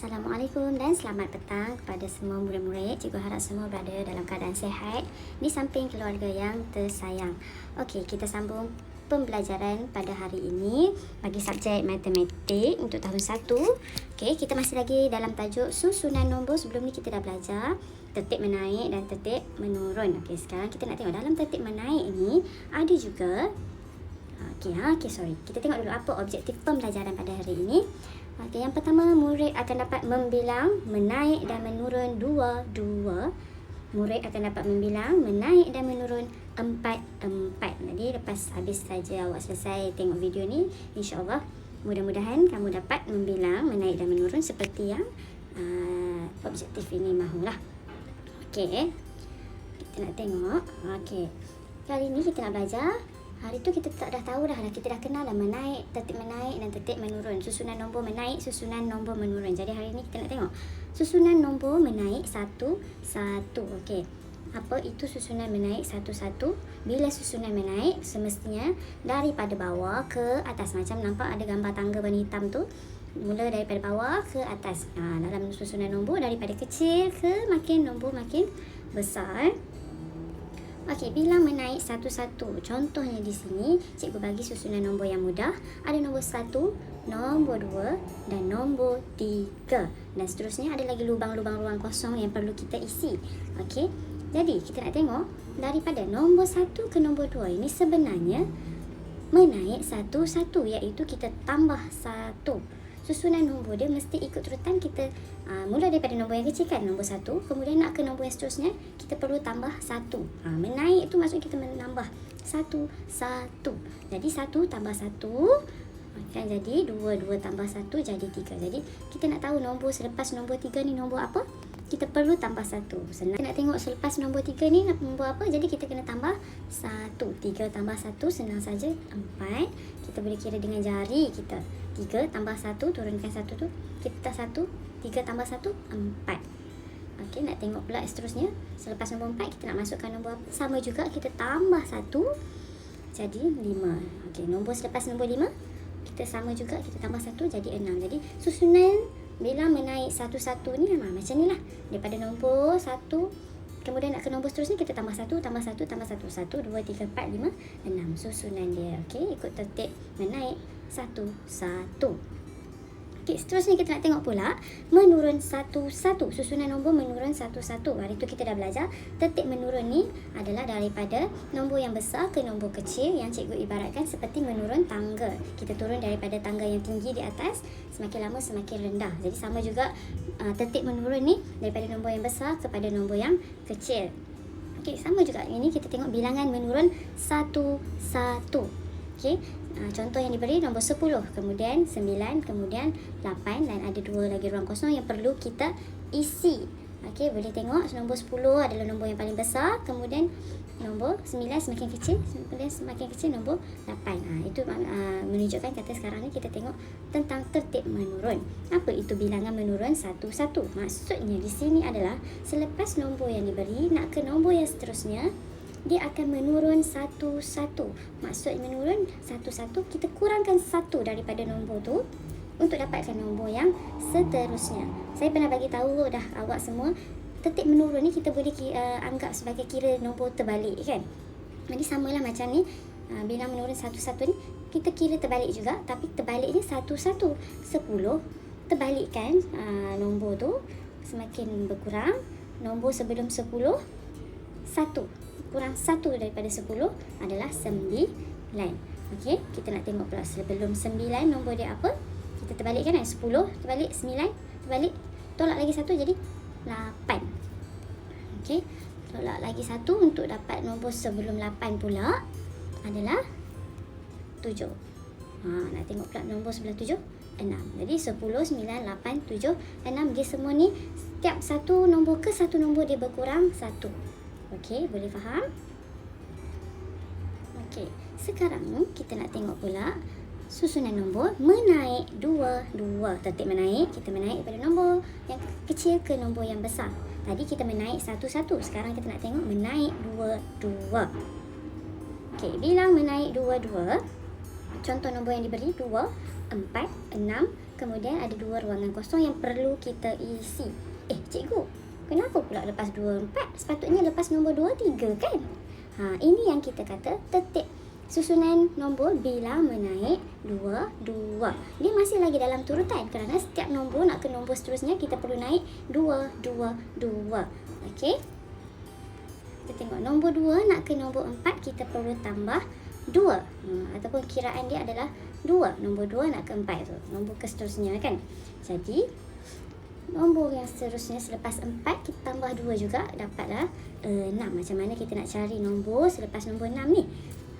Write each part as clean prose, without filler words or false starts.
Assalamualaikum dan selamat petang kepada semua murid-murid. Cikgu harap semua berada dalam keadaan sihat di samping keluarga yang tersayang. Okey, kita sambung pembelajaran pada hari ini bagi subjek matematik untuk tahun 1. Okey, kita masih lagi dalam tajuk susunan nombor. Sebelum ni kita dah belajar tertib menaik dan tertib menurun. Okey, sekarang kita nak tengok dalam tertib menaik ni ada juga sorry. Kita tengok dulu apa objektif pembelajaran pada hari ini. Okey, yang pertama, murid akan dapat membilang menaik dan menurun 2. Murid akan dapat membilang menaik dan menurun 4. Jadi lepas habis saja awak selesai tengok video ni, insya-Allah mudah-mudahan kamu dapat membilang menaik dan menurun seperti yang objektif ini mahulah. Okey. Kita nak tengok. Okey. Kali ni kita nak belajar. Hari tu kita dah tahu dah, kita dah kenal dah menaik, tertib menaik dan tertib menurun. Susunan nombor menaik, susunan nombor menurun. Jadi hari ni kita nak tengok susunan nombor menaik 1. Okey. Apa itu susunan menaik 1? Bila susunan menaik semestinya daripada bawah ke atas. Macam nampak ada gambar tangga warna hitam tu. Mula daripada bawah ke atas. Dalam susunan nombor daripada kecil ke nombor makin besar. Okey, bilang menaik 1. Contohnya di sini, cikgu bagi susunan nombor yang mudah. Ada nombor 1, nombor 2 dan nombor 3. Dan seterusnya ada lagi lubang-lubang ruang kosong yang perlu kita isi. Okey, jadi kita nak tengok daripada nombor 1 ke nombor 2 ini sebenarnya menaik 1, iaitu kita tambah 1. Susunan nombor dia mesti ikut urutan kita. Mula daripada nombor yang kecil kan, nombor 1, kemudian nak ke nombor yang seterusnya kita perlu tambah 1. Menaik tu maksudnya kita menambah 1. Jadi 1 tambah 1 akan jadi 2 tambah 1 jadi 3. Jadi kita nak tahu nombor selepas nombor 3 ni nombor apa, kita perlu tambah 1. Senang. Kita nak tengok selepas nombor 3 ni nombor apa, jadi kita kena tambah 1. 3 tambah 1 senang saja 4. Kita boleh kira dengan jari kita. 3 tambah 1, turunkan 1 tu, kita 1. 3 tambah 1, 4. Okey, nak tengok pula seterusnya. Selepas nombor 4 kita nak masukkan nombor apa? Sama juga, kita tambah 1 jadi 5. Okey, nombor selepas nombor 5 kita sama juga, kita tambah 1 jadi 6. Jadi susunan bila menaik 1 ni macam ni lah. Daripada nombor 1 kemudian nak ke nombor seterusnya kita tambah 1 tambah 1 tambah 1. 1 2 3 4 5 6 susunan dia. Okey, ikut tertib menaik 1. Okey, seterusnya kita nak tengok pula menurun 1. Susunan nombor menurun 1. Hari tu kita dah belajar tertib menurun ni adalah daripada nombor yang besar ke nombor kecil, yang cikgu ibaratkan seperti menurun tangga. Kita turun daripada tangga yang tinggi di atas, semakin lama semakin rendah. Jadi sama juga tertib menurun ni daripada nombor yang besar kepada nombor yang kecil. Okey, sama juga ini kita tengok bilangan menurun 1. Okey, contoh yang diberi nombor 10, kemudian 9, kemudian 8 dan ada 2 lagi ruang kosong yang perlu kita isi. Okey, boleh tengok nombor 10 adalah nombor yang paling besar, kemudian nombor 9 semakin kecil, kemudian semakin kecil nombor 8. Itu menunjukkan kata sekarang ni kita tengok tentang tertib menurun. Apa itu bilangan menurun 1. Maksudnya di sini adalah selepas nombor yang diberi nak ke nombor yang seterusnya, dia akan menurun 1. Maksud menurun 1, kita kurangkan 1 daripada nombor tu untuk dapatkan nombor yang seterusnya. Saya pernah bagi tahu dah awak semua, tertib menurun ni kita boleh anggap sebagai kira nombor terbalik kan. Jadi samalah macam ni, bila menurun 1 ni kita kira terbalik juga, tapi terbaliknya 1. 10 terbalikkan nombor tu semakin berkurang. Nombor sebelum 10 1 kurang 1 daripada 10 adalah 9. Okey, kita nak tengok pula sebelum 9 nombor dia apa. Kita terbalikkan 10 terbalik 9 terbalik, tolak lagi 1 jadi 8. Okey, tolak lagi 1 untuk dapat nombor sebelum 8 pula adalah 7. Nak tengok pula nombor sebelah 7, 6. Jadi 10, 9, 8, 7, 6. Dia semua ni setiap satu nombor ke satu nombor dia berkurang 1. Okey, boleh faham? Okey, sekarang kita nak tengok pula susunan nombor menaik 2. Tertib menaik, kita menaik daripada nombor yang kecil ke nombor yang besar. Tadi kita menaik 1. Sekarang kita nak tengok menaik 2. Okey, bilang menaik 2. Contoh nombor yang diberi 2, 4, 6, kemudian ada 2 ruangan kosong yang perlu kita isi. Cikgu, kenapa pula lepas 2, 4? Sepatutnya lepas nombor 2, 3 kan? Ini yang kita kata tertib susunan nombor bila menaik 2, 2. Dia masih lagi dalam turutan kerana setiap nombor nak ke nombor seterusnya kita perlu naik 2, 2, 2. Okey. Kita tengok nombor 2 nak ke nombor 4 kita perlu tambah 2. Ataupun kiraan dia adalah 2. Nombor 2 nak ke 4 tu. Nombor ke seterusnya kan. Jadi nombor yang seterusnya selepas 4 kita tambah 2 juga dapatlah 6. Macam mana kita nak cari nombor selepas nombor 6 ni?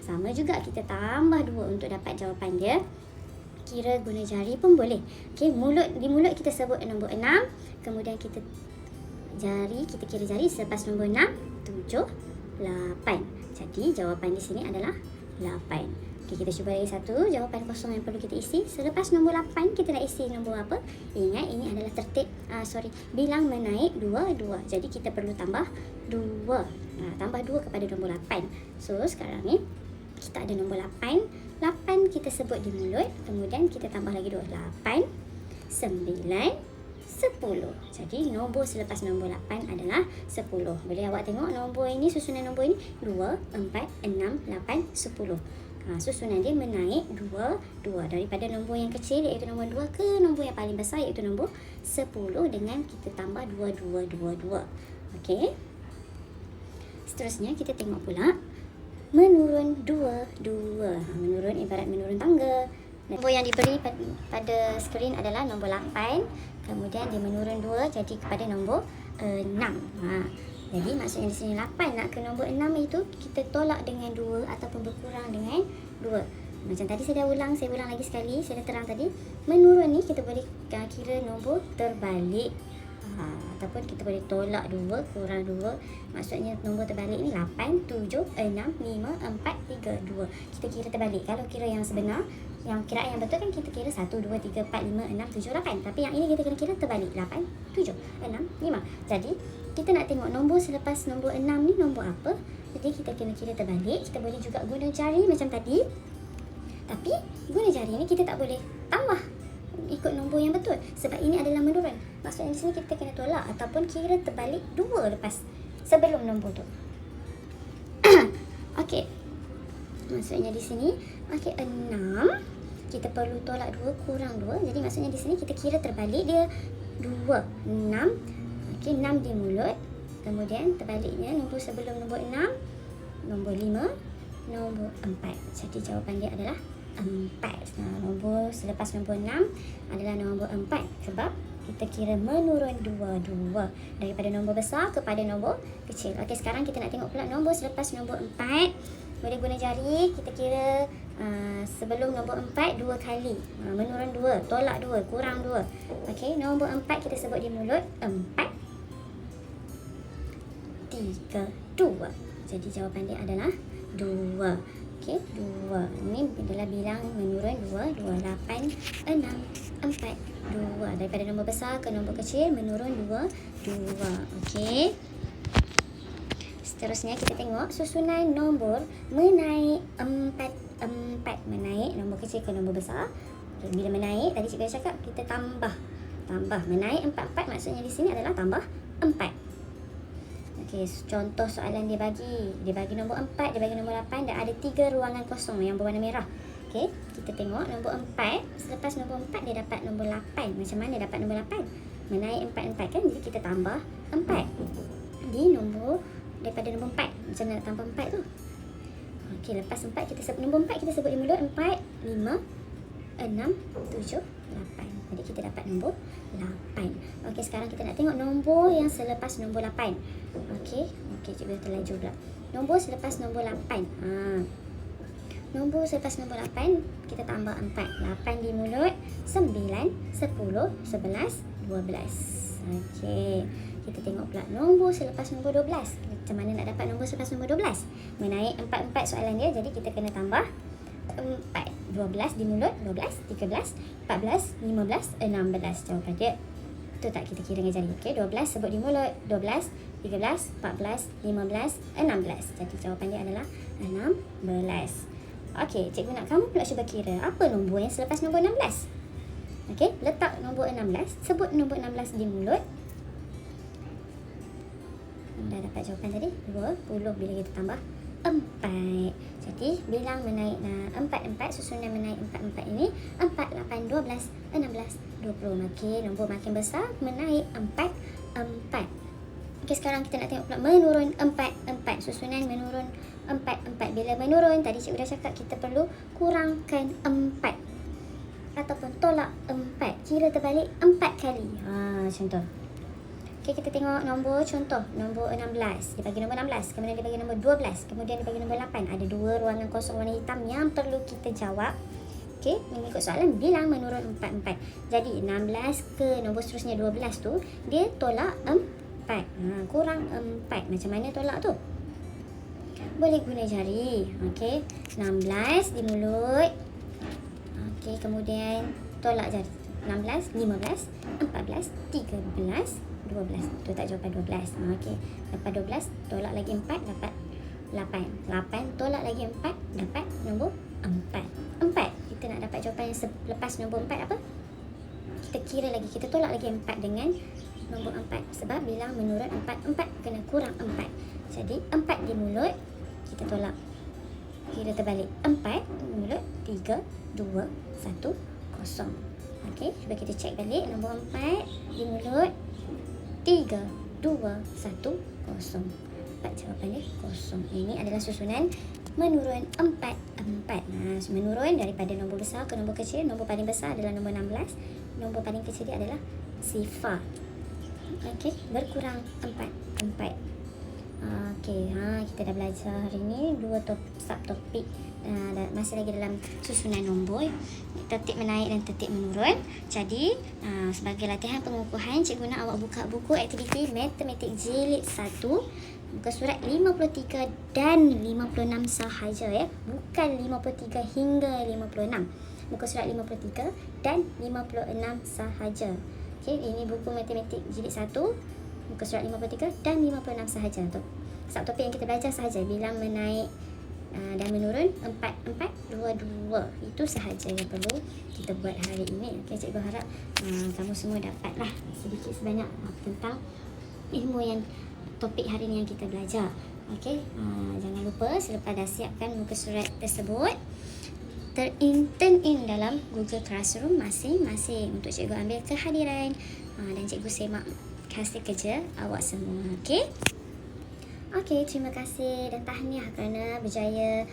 Sama juga kita tambah 2 untuk dapat jawapan dia. Kira guna jari pun boleh. Okey, di mulut kita sebut nombor 6, kemudian kita kira jari selepas nombor 6, 7, 8. Jadi jawapan di sini adalah 8. Okey, kita cuba lagi satu jawapan kosong yang perlu kita isi. Selepas nombor 8 kita nak isi nombor apa? Ingat ini adalah tertib bilang menaik 2, 2. Jadi kita perlu tambah 2. Tambah 2 kepada nombor 8. So sekarang ni kita ada nombor 8. 8 kita sebut di mulut, kemudian kita tambah lagi 2. 8, 9, 10. Jadi nombor selepas nombor 8 adalah 10. Boleh awak tengok nombor ini, susunan nombor ini 2, 4, 6, 8, 10. Susunan dia menaik 2, 2 daripada nombor yang kecil iaitu nombor 2 ke nombor yang paling besar iaitu nombor 10 dengan kita tambah 2, 2, 2, 2. Okey. Seterusnya kita tengok pula menurun 2, 2. Menurun ibarat menurun tangga. Nombor yang diberi pada skrin adalah nombor 8. Kemudian dia menurun 2 jadi kepada nombor 6. Jadi maksudnya di sini 8 nak ke nombor 6 itu kita tolak dengan 2 ataupun berkurang dengan 2. Macam tadi saya ulang lagi sekali, saya dah terang tadi. Menurun ni kita boleh kira nombor terbalik. Ataupun kita boleh tolak 2, kurang 2. Maksudnya nombor terbalik ni 8, 7, 6, 5, 4, 3, 2. Kita kira terbalik. Kalau kira yang sebenar, yang kiraan yang betul kan kita kira 1, 2, 3, 4, 5, 6, 7, 8. Tapi yang ini kita kena kira terbalik. 8, 7, 6, 5. Jadi kita nak tengok nombor selepas nombor 6 ni nombor apa. Jadi kita kena kira terbalik. Kita boleh juga guna jari macam tadi. Tapi guna jari ni kita tak boleh tambah ikut nombor yang betul sebab ini adalah menurun. Maksudnya di sini kita kena tolak ataupun kira terbalik 2 lepas sebelum nombor tu. Okey. Maksudnya di sini 6 kita perlu tolak 2 kurang 2. Jadi maksudnya di sini kita kira terbalik dia 2, 6. Okey, 6 di mulut. Kemudian terbaliknya nombor sebelum nombor 6, nombor 5, nombor 4. Jadi jawapan dia adalah 4. Nombor selepas nombor 6 adalah nombor 4 sebab kita kira menurun 2, 2 daripada nombor besar kepada nombor kecil. Okey, sekarang kita nak tengok pula nombor selepas nombor 4. Boleh guna jari, kita kira sebelum nombor 4 2 kali. Menurun 2, tolak 2, kurang 2. Okey, nombor 4 kita sebut di mulut 4, 3, 2. Jadi jawapan dia adalah 2. Okey, 2. Ini adalah bilang menurun 2, 2, 8, 6, 4, 2. Daripada nombor besar ke nombor kecil menurun 2, 2. Okey. Seterusnya kita tengok susunan nombor menaik 4, 4. Menaik nombor kecil ke nombor besar. Okay, bila menaik, tadi cikgu cakap kita tambah. Menaik 4, 4 maksudnya di sini adalah tambah 4. Okey, contoh soalan dia bagi nombor 4, dia bagi nombor 8 dan ada 3 ruangan kosong yang berwarna merah. Okey, kita tengok nombor 4, selepas nombor 4 dia dapat nombor 8. Macam mana dapat nombor 8? Menaik 4, 4 kan, jadi kita tambah 4 di nombor daripada nombor 4. Macam mana nak tambah 4 tu? Okey, lepas 4 kita sebut nombor 4 kita sebut di mulut 4, 5, 6, 7, 8. Jadi kita dapat nombor 8. Okey, sekarang kita nak tengok nombor yang selepas nombor 8. Okey, cikgu terlaju pula. Nombor selepas nombor 8. Nombor selepas nombor 8 kita tambah 4. 8 di mulut, 9, 10, 11, 12. Okey, kita tengok pula nombor selepas nombor 12. Macam mana nak dapat nombor selepas nombor 12? Menaik 4, 4 soalan dia, jadi kita kena tambah 4. 12 di mulut, 12, 13, 14, 15, 16. Jawapan dia tu tak kita kira dengan jari. Okey, 12 sebut di mulut, 12, 13, 14, 15, 16. Jadi jawapan dia adalah 16. Okey, cikgu nak kamu pula cuba kira apa nombor yang selepas nombor 16. Okey, letak nombor 16, sebut nombor 16 di mulut. Dah dapat jawapan tadi, 20 bila kita tambah 4. Jadi bilang menaik 4 susunan menaik 4 ini 4, 8, 12, 16, 20. Okey, nombor makin besar menaik 4. Okey, sekarang kita nak tengok pula menurun 4. Susunan menurun 4. Bila menurun, tadi cikgu dah cakap kita perlu kurangkan 4 ataupun tolak 4. Kira terbalik 4 kali. Contoh. Okey, kita tengok nombor contoh. Nombor 16. Dia bagi nombor 16. Kemudian dia bagi nombor 12. Kemudian dia bagi nombor 8. Ada 2 ruangan kosong warna hitam yang perlu kita jawab. Okey, mengikut soalan bilang menurun 4. Jadi 16 ke nombor seterusnya 12 tu, dia tolak 4. Kurang 4. Macam mana tolak tu? Boleh guna jari. Okey, 16 di mulut. Okey, kemudian tolak jari. 16, 15, 14, 13, 12. Tu tak jawapan 12. Okey. Dapat 12, tolak lagi 4, dapat 8. 8 tolak lagi 4, dapat nombor 4. 4. Kita nak dapat jawapan lepas nombor 4 apa? Kita kira lagi, kita tolak lagi 4 dengan nombor 4. Sebab bilang menurun 4, 4 kena kurang 4. Jadi 4 di mulut, kita tolak. Kira terbalik. 4 di mulut, 3, 2, 1, 0. Okey, cuba kita cek balik. Nombor 4 di mulut, 3, 2, 1, 0. Dapat jawapannya 0. Ini adalah susunan menurun 4. Menurun daripada nombor besar ke nombor kecil. Nombor paling besar adalah nombor 16. Nombor paling kecil dia adalah sifar. Okey, berkurang 4. Okey, kita dah belajar hari ni 2 subtopik. Masih lagi dalam susunan nombor, tertib menaik dan tertib menurun. Jadi sebagai latihan pengukuhan, cikgu nak awak buka buku aktiviti matematik jilid 1, muka surat 53 dan 56 sahaja ya. Bukan 53 hingga 56. Muka surat 53 dan 56 sahaja. Okey, ini buku matematik jilid 1, muka surat 53 dan 56 sahaja. Tu subtopik yang kita belajar sahaja, bilang menaik dan menurun 4, 2, 2. Itu sahaja yang perlu kita buat hari ini. Okay, cikgu harap kamu semua dapatlah sedikit sebanyak tentang ilmu yang topik hari ini yang kita belajar. Okay, jangan lupa selepas dah siapkan muka surat tersebut, turn in dalam Google Classroom masing-masing untuk cikgu ambil kehadiran dan cikgu semak hasil kerja awak semua. Okay. Okey, terima kasih dan tahniah kerana berjaya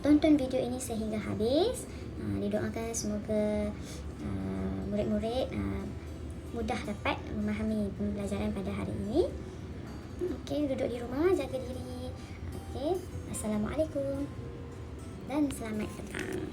tonton video ini sehingga habis. Didoakan semoga murid-murid mudah dapat memahami pembelajaran pada hari ini. Okey, duduk di rumah, jaga diri. Okey, Assalamualaikum dan selamat petang.